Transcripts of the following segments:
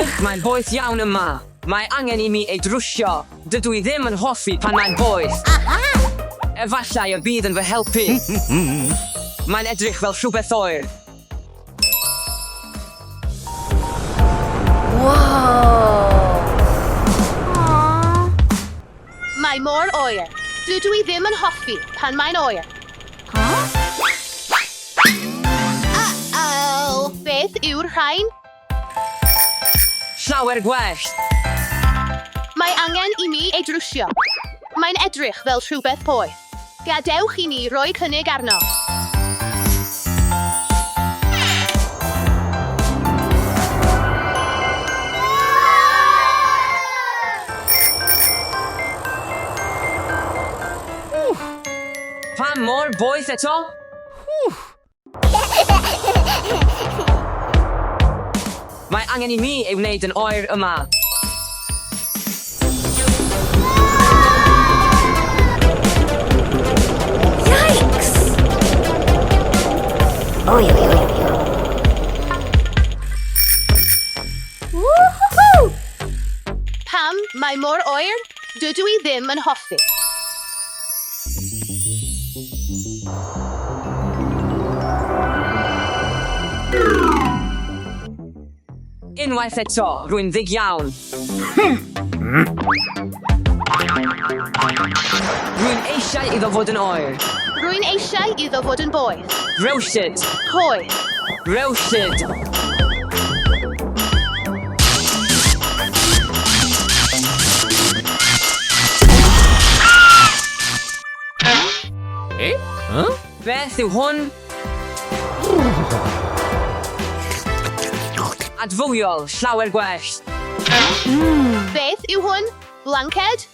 Diolch, mae'n boeth iawn yma. Mae angen i mi ei drwsio. Dydw i ddim yn hoffi pan mae'n boeth. Efallai y bydd yn fy helpu. Mae'n edrych fel rhywbeth oer. Mae mor oer. Dydw i ddim yn hoffi pan mae'n oer. Beth yw'r rhain? Llawer gwell. Mae angen i mi ei drwsio. Mae'n edrych fel rhywbeth poeth. Gadewch i ni roi cynnig arno. Pa mor boeth eto? Mae angen i mi ei wneud yn oer yma. Yikes! Oi. Woohoo! Pam mae mor oer? Dydw i ddim yn hoffi. Unwaith eto, rwy'n ddig iawn. Rwy'n eisiau iddo fod yn oer. Rwy'n eisiau iddo fod yn boeth. Rewsyd. Poeth. Rewsyd. Beth yw hwn? Adfwyol, llawer gwell. Beth yw hwn? Blanced?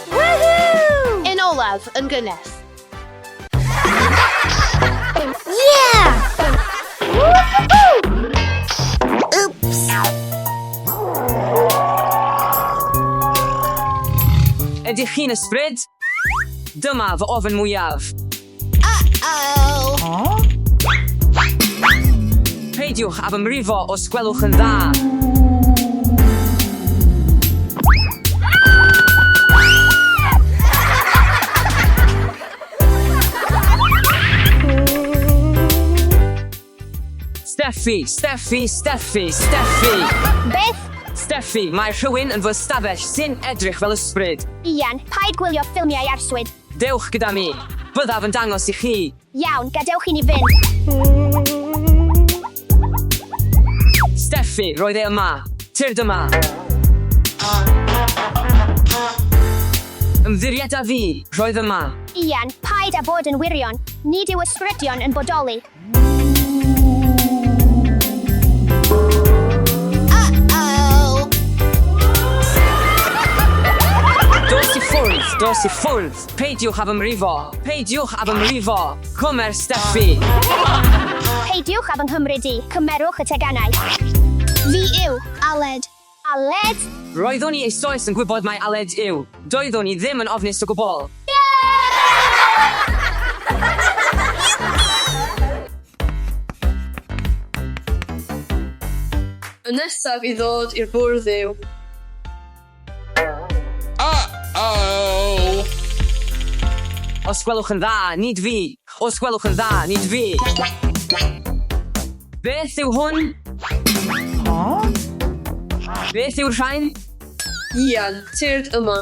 Woohoo! Un olaf yn gynnes. Yeah! Woohoo! Oops! Ydych chi'n ysbryd? Dyma fy ofyn mwyaf. Peidiwch ab ymrifo os gwelwch yn dda. Steffi. Beth? Steffi, mae rhywun yn fy stafell sy'n edrych fel ysbryd. Ian, paid gwylio ffilmiau arswyd. Dewch gyda mi. Byddaf yn dangos i chi. Iawn, gadewch i ni fynd. Steffi, roedd e yma. Tyrd yma. Ymddiried â fi, roedd yma. Ian, paid â bod yn wirion. Nid yw ysbrydion yn bodoli. Dos i ffwrdd. Peidiwch ab ymrifo. Cwmer Steffi. Peidiwch ab yng Nghymru di. Cymerwch y teganau. Fi yw Aled. Aled? Roeddwn i eisoes yn gwybod mae Aled yw. Doeddwn i ddim yn ofnus o gwbl. Y nesaf i ddod i'r bwrdd yw. Os gwelwch yn dda, nid fi. Beth yw hwn? Beth yw'r rhain? Ian, tyrd yma.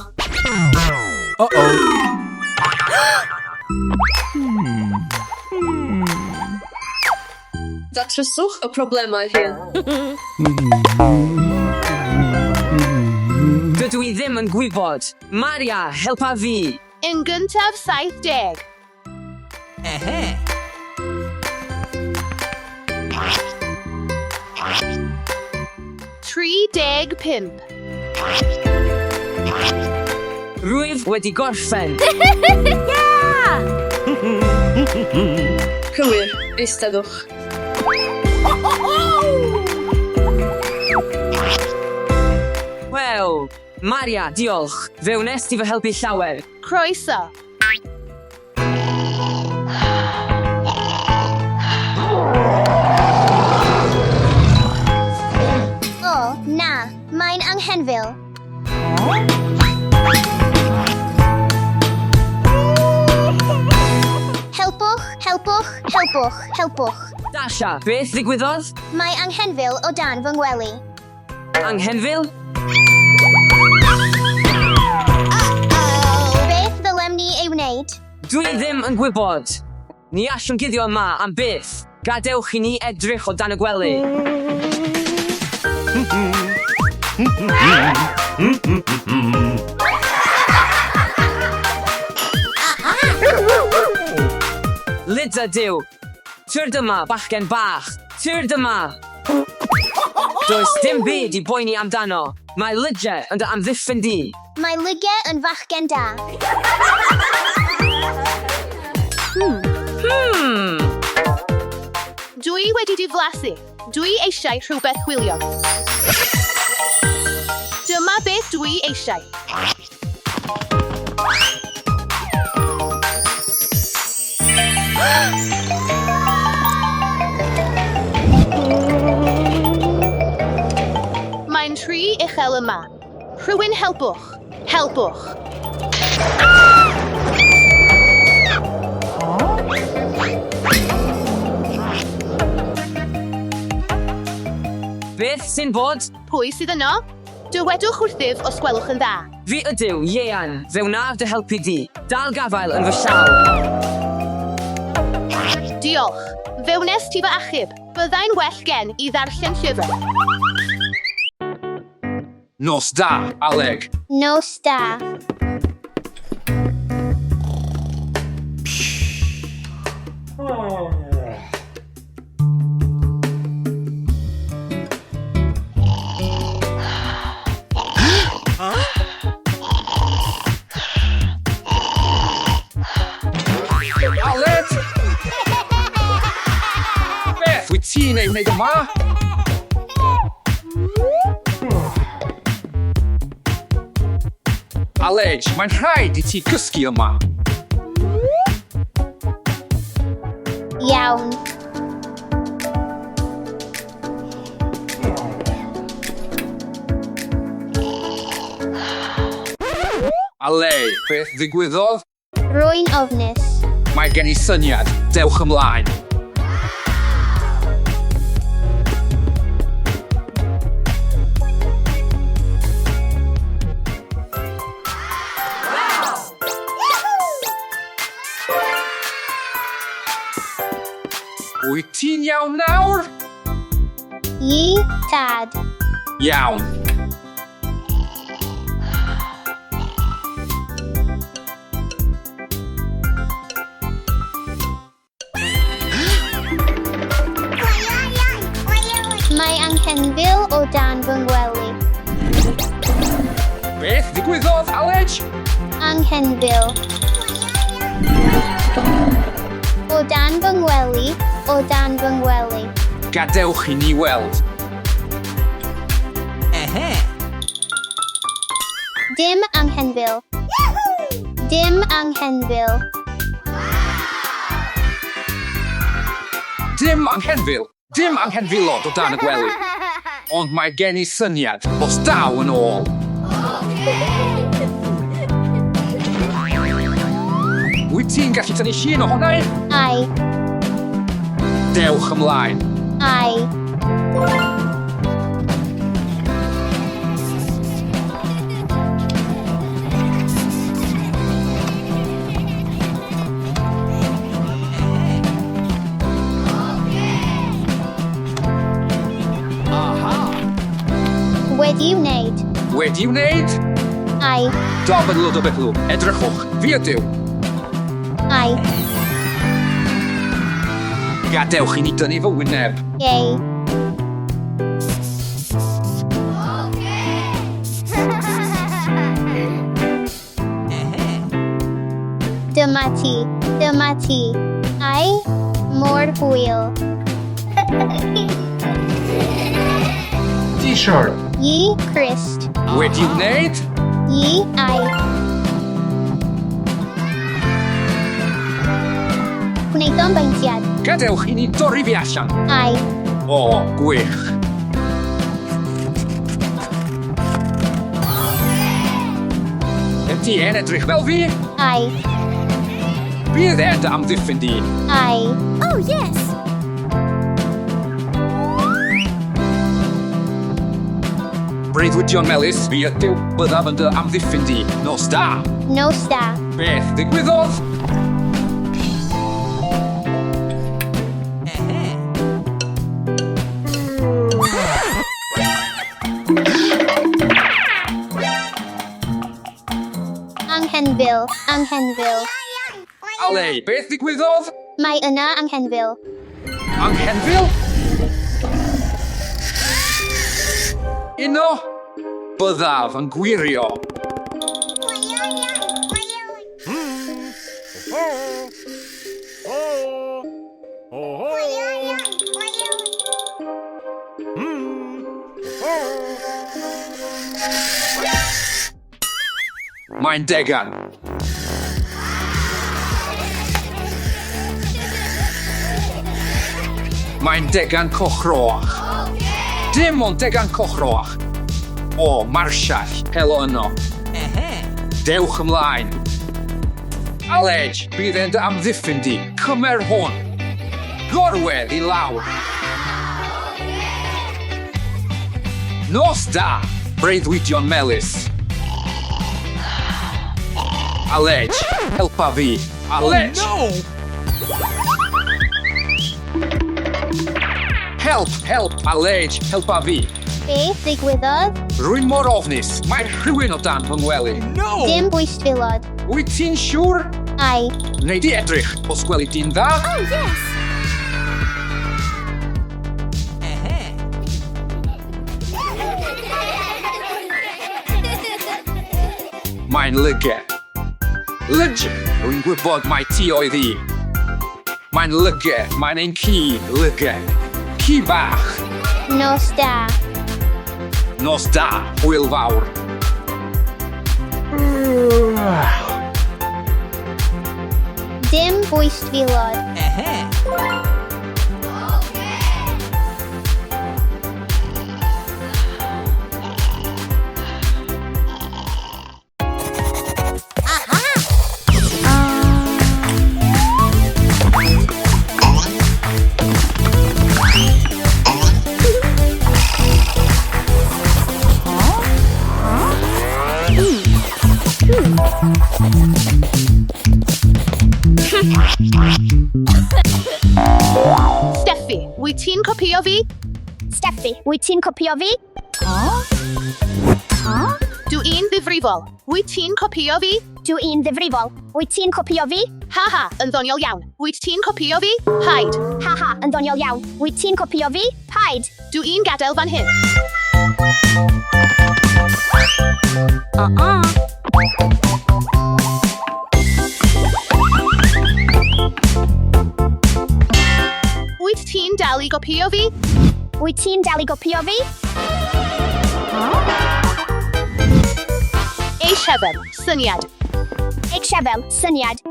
Datryswch y problemau hyn. Dydw i ddim yn gwybod. Maria, helpa fi. Yn gyntaf 70. 35. Rwyf wedi gorffen. Cywir, eistedwch. Wel, Maria, diolch. Fe wnest ti fy helpu llawer. Croeso. Na, mae'n anghenfil. Helpwch, helpwch, helpwch, helpwch. Dasha, beth ddigwyddodd? Mae anghenfil o dan fy ngwely. Anghenfil? Beth ddylem ni ei wneud? Dwi ddim yn gwybod. Ni allwn guddio yma am beth. Gadewch i ni edrych o dan y gwely. Lyda diw. Tyr dyma, bachgen bach. Tyr dyma. Does dim byd i boeni amdano. Mae Lydia yn dy amddiffyn di. Mae Lygia yn fachgen da. Dwi wedi diflasu. Dwi eisiau rhywbeth chwilio. Dyma beth dwi eisiau. Mae'n tri uchel yma. Rhywun helpwch. Helpwch. Beth sy'n bod? Pwy sydd yno? Dywedwch wrthyf os gwelwch yn dda. Fi ydyw, Iean. Fe wnaf dy helpu di. Dal gafael yn fy llaw. Diolch. Fe wnes ti fy achub. Byddai'n well gen i ddarllen llyfr. Nos da, Aleg. Nos da. Aled! Beth, wyt ti'n ei wneud yma? Aled, mae'n rhaid i ti gysgu yma. Iawn. Aled, beth ddigwyddodd? Rwy'n ofnus. Mae gen i syniad. Dewch ymlaen. Wyt ti'n iawn nawr? Yi, tad. Iawn. Mae anghenfil o dan fy ngwely. Beth ddigwyddodd, Aled? Anghenfil. O dan fy ngwely, o dan fy ngwely. Gadewch i ni weld. Dim anghenfil. Dim anghenfil. Dim anghenfil. Dim anghenfilod o dan y gwely. Ond mae gen i syniad os daw yn ôl. Wyt ti'n gallu tynnu llun ohonau? Ai, Dewch ymlaen. ai. Wedi wneud. Wedi wneud? Ai, Dobydlw, dobydlw. Edrychwch. Fi ydyw. ai. Gadewch i ni dynnu fy wyneb. Yay. Dyma ti. Dyma ti. Ai, mor hwyl. T-shirt. Yi, Christ. Wedi wneud? Yi, ai. Gwneud o'n beintiad. Gadewch i ni dorri fi allan. Ai. O, gwych. Ti yn edrych fel fi? Ai. Bydd ed am ddiffyn di. Ai. Oh, yes. Breuddwydion melys, fi ydyw byddaf yn dy amddiffyn di. Nos da. Nos da. Beth ddigwyddodd? Anghenfil. Anghenfil. Ale, beth ddigwyddodd? Mae yna anghenfil. Anghenfil? Uno? Byddaf yn gwirio. Mae'n degan. Mae'n degan cochroach. Dim ond degan cochroach. O, marsiall, helo yno. Dewch ymlaen. Alej, bydd e'n dy amddiffyn di. Cymer hwn. Gorwedd i lawr. Nos da, breuddwydion melys. Alej, helpa fi. Alej! Help, Alej, helpa fi. Beth ddigwyddodd? Rwy'n mor ofnus, mae rhywun o dan fy ngwely. Dim bwystfilod. Wyt ti'n siŵr? Ai. Neu di edrych, os gwely di'n dda? Oh, yes. Mae'n lyge. Lyge, rwy'n gwybod mai ti oedd i. Mae'n lyge, mae'n ein ci, lyge. Ci bach. Nos da. Nos da, hwyl fawr. Dim bwystfilod. Steffi, wyt ti'n copio fi? Steffi, wyt ti'n copio fi? Dwi'n ddifrifol. Wyt ti'n copio fi? Dwi'n ddifrifol. Wyt ti'n copio fi? Haha, yn ddoniol iawn. Wyt ti'n copio fi? Paid. Haha, yn ddoniol iawn. Wyt ti'n copio fi? Paid. Dwi'n gadael fan hyn. Wyt ti'n dal i gopio fi? Wyt ti'n dal i gopio fi? Eisiau syniad. Eisiau syniad.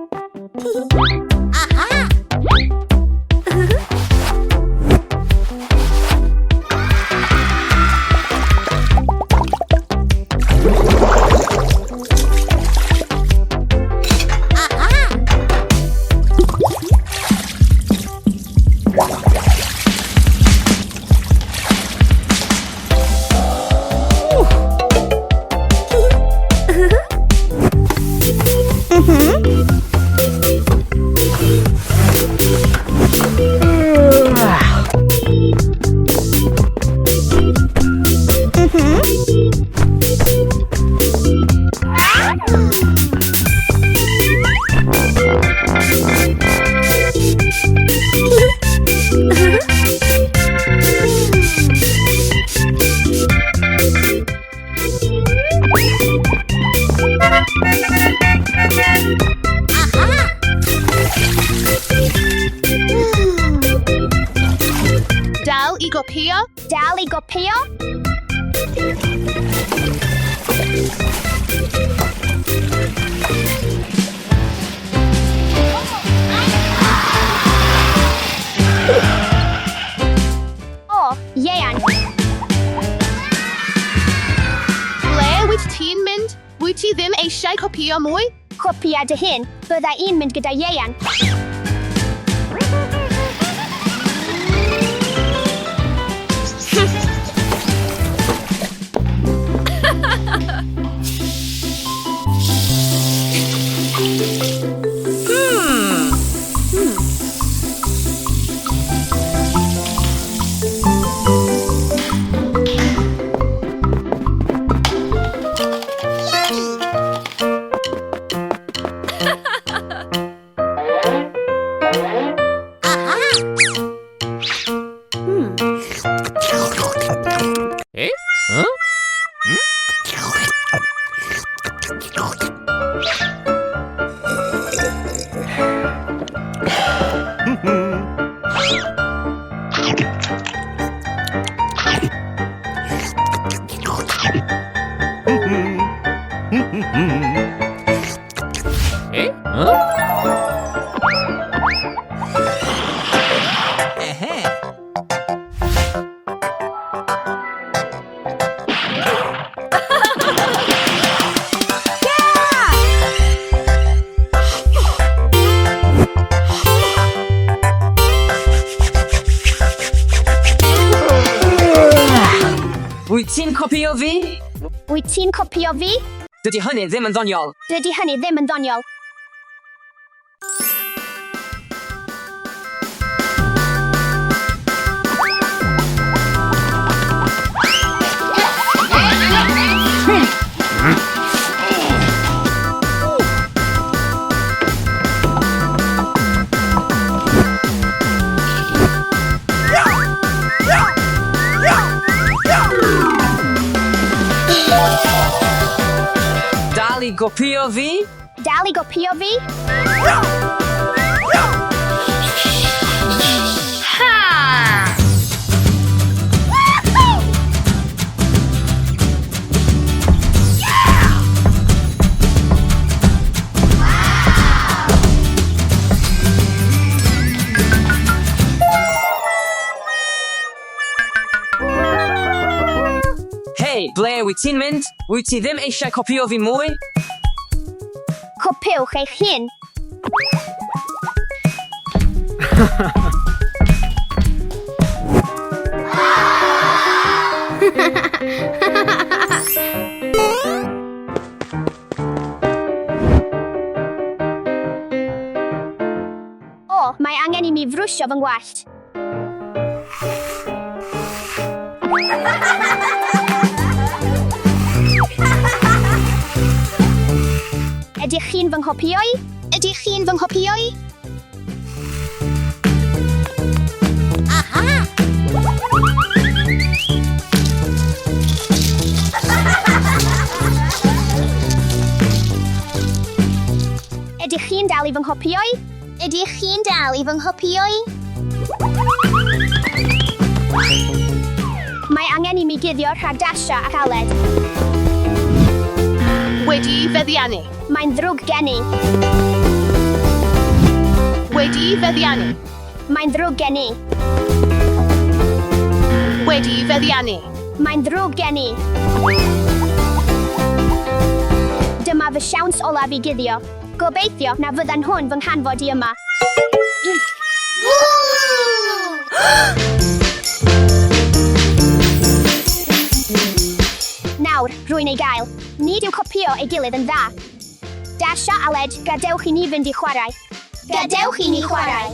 Wyt ti ddim eisiau copio mwy? Copia dy hyn, bydda un mynd gyda Ieuan. Wyt ti'n copio fi? Wyt ti'n copio fi? Dydy hynny ddim yn ddoniol. Dydy hynny ddim yn ddoniol. Dal i gopio fi? Dal i gopio fi? Hei, ble wyt ti'n mynd? Wyt ti ddim eisiau copio fi mwy? Copiwch eich hun. O, mae angen i mi frwsio fy ngwallt. Ydych chi'n fy nghopioi? Ydych chi'n fy nghopioi? Aha! Ydych chi'n dal i fy nghopioi? Ydych chi'n dal i fy nghopioi? Mae angen i mi guddio rhag Dasha ac Aled. Wedi feddiannu. Mae'n ddrwg gen i. Wedi feddiannu. Mae'n ddrwg gen i. Wedi feddiannu. Mae'n ddrwg gen i. Dyma fy siawns olaf i guddio. Gobeithio na fyddan hwn fy nghanfod i yma. Nawr, rwy'n ei gael. Nid yw copio ei gilydd yn dda. Dasha, Aled, gadewch i ni fynd i chwarae. Gadewch i ni chwarae.